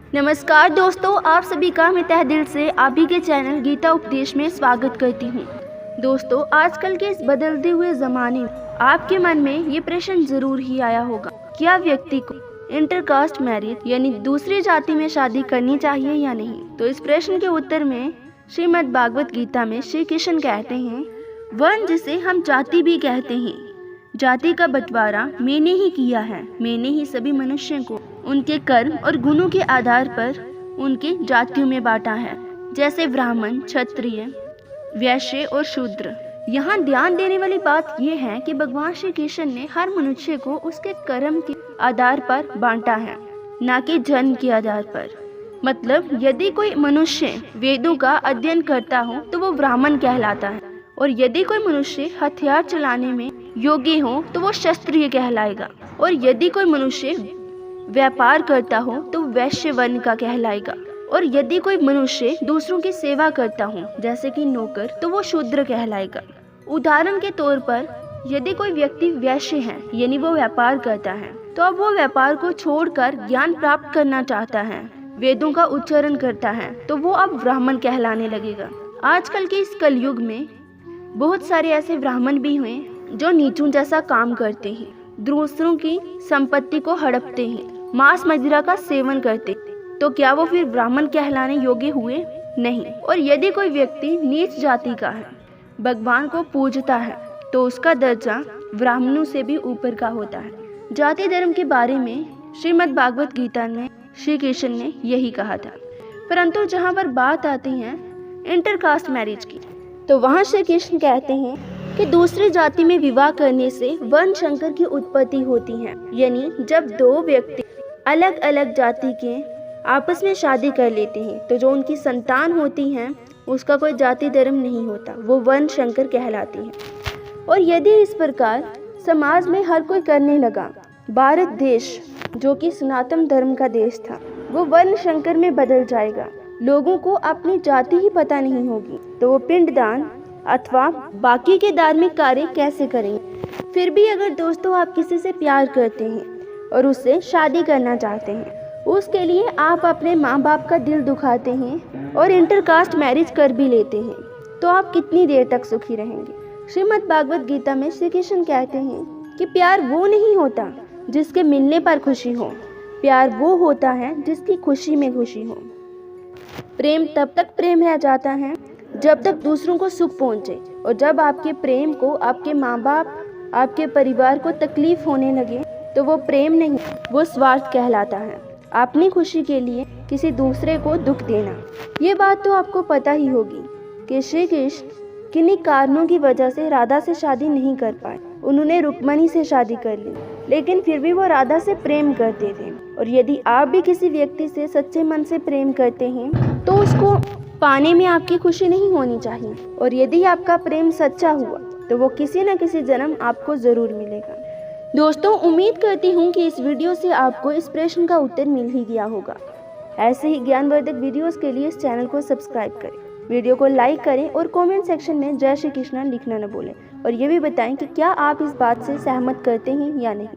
नमस्कार दोस्तों, आप सभी का मैं तहे दिल से आप ही के चैनल गीता उपदेश में स्वागत करती हूँ। दोस्तों, आजकल के इस बदलते हुए ज़माने में आपके मन में ये प्रश्न ज़रूर ही आया होगा, क्या व्यक्ति को इंटरकास्ट मैरिज यानी दूसरी जाति में शादी करनी चाहिए या नहीं। तो इस प्रश्न के उत्तर में श्रीमद् भागवत गीता में श्री कृष्ण कहते हैं, वर्ण जिसे हम जाति भी कहते हैं, जाति का बंटवारा मैंने ही किया है। मैंने ही सभी मनुष्यों को उनके कर्म और गुणों के आधार पर उनके जातियों में बांटा है, जैसे ब्राह्मण, क्षत्रिय, वैश्य और शूद्र। यहाँ ध्यान देने वाली बात यह है कि भगवान श्री कृष्ण ने हर मनुष्य को उसके कर्म के आधार पर बांटा है, न कि जन्म के आधार पर। मतलब यदि कोई मनुष्य वेदों का अध्ययन करता हो तो वो ब्राह्मण कहलाता है, और यदि कोई मनुष्य हथियार चलाने में योग्य हो तो वो क्षत्रिय कहलाएगा, और यदि कोई मनुष्य व्यापार करता हो तो वैश्य वर्ण का कहलाएगा, और यदि कोई मनुष्य दूसरों की सेवा करता हो जैसे कि नौकर, तो वो शूद्र कहलाएगा। उदाहरण के तौर पर यदि कोई व्यक्ति वैश्य है यानी वो व्यापार करता है, तो अब वो व्यापार को छोड़कर ज्ञान प्राप्त करना चाहता है, वेदों का उच्चारण करता है, तो वो अब ब्राह्मण कहलाने लगेगा। आजकल के इस कलयुग में बहुत सारे ऐसे ब्राह्मण भी हुए जो नीचों जैसा काम करते हैं, दूसरों की संपत्ति को हड़पते हैं, मांस मदिरा का सेवन करते, तो क्या वो फिर ब्राह्मण कहलाने योग्य हुए? नहीं। और यदि कोई व्यक्ति नीच जाति का है, भगवान को पूजता है, तो उसका दर्जा ब्राह्मणों से भी ऊपर का होता है। जाति धर्म के बारे में श्रीमद् भागवत गीता में श्री कृष्ण ने यही कहा था। परंतु जहाँ पर बात आती है इंटरकास्ट मैरिज की, तो वहाँ श्री कृष्ण कहते हैं कि दूसरी जाति में विवाह करने से वर्ण संकर की उत्पत्ति होती है। यानी जब दो व्यक्ति अलग अलग जाति के आपस में शादी कर लेते हैं, तो जो उनकी संतान होती है उसका कोई जाति धर्म नहीं होता, वो वर्ण संकर कहलाती है। और यदि इस प्रकार समाज में हर कोई करने लगा, भारत देश जो कि सनातन धर्म का देश था, वो वर्ण संकर में बदल जाएगा। लोगों को अपनी जाति ही पता नहीं होगी, तो वो पिंडदान अथवा बाकी के धार्मिक कार्य कैसे करेंगे। फिर भी अगर दोस्तों आप किसी से प्यार करते हैं और उससे शादी करना चाहते हैं, उसके लिए आप अपने माँ बाप का दिल दुखाते हैं और इंटरकास्ट मैरिज कर भी लेते हैं, तो आप कितनी देर तक सुखी रहेंगे। श्रीमद् भागवत गीता में श्री कृष्ण कहते हैं कि प्यार वो नहीं होता जिसके मिलने पर खुशी हो, प्यार वो होता है जिसकी खुशी में खुशी हो। प्रेम तब तक प्रेम रह जाता है जब तक दूसरों को सुख पहुंचे, और जब आपके प्रेम को आपके माँ बाप, आपके परिवार को तकलीफ होने लगे, तो वो प्रेम नहीं, वो स्वार्थ कहलाता है। अपनी खुशी के लिए किसी दूसरे को दुख देना। ये बात तो आपको पता ही होगी कि श्री कृष्ण किन्हीं कारणों की वजह से राधा से शादी नहीं कर पाए। उन्होंने रुक्मणी से शादी कर ली, लेकिन फिर भी वो राधा से प्रेम करते थे। और यदि आप भी किसी व्यक्ति से सच्चे मन से प्रेम करते हैं, तो उसको पाने में आपकी खुशी नहीं होनी चाहिए। और यदि आपका प्रेम सच्चा हुआ, तो वो किसी न किसी जन्म आपको ज़रूर मिलेगा। दोस्तों, उम्मीद करती हूँ कि इस वीडियो से आपको इस प्रश्न का उत्तर मिल ही गया होगा। ऐसे ही ज्ञानवर्धक वीडियोस के लिए इस चैनल को सब्सक्राइब करें, वीडियो को लाइक करें और कमेंट सेक्शन में जय श्री कृष्ण लिखना न भूलें। और ये भी बताएं कि क्या आप इस बात से सहमत करते हैं या नहीं।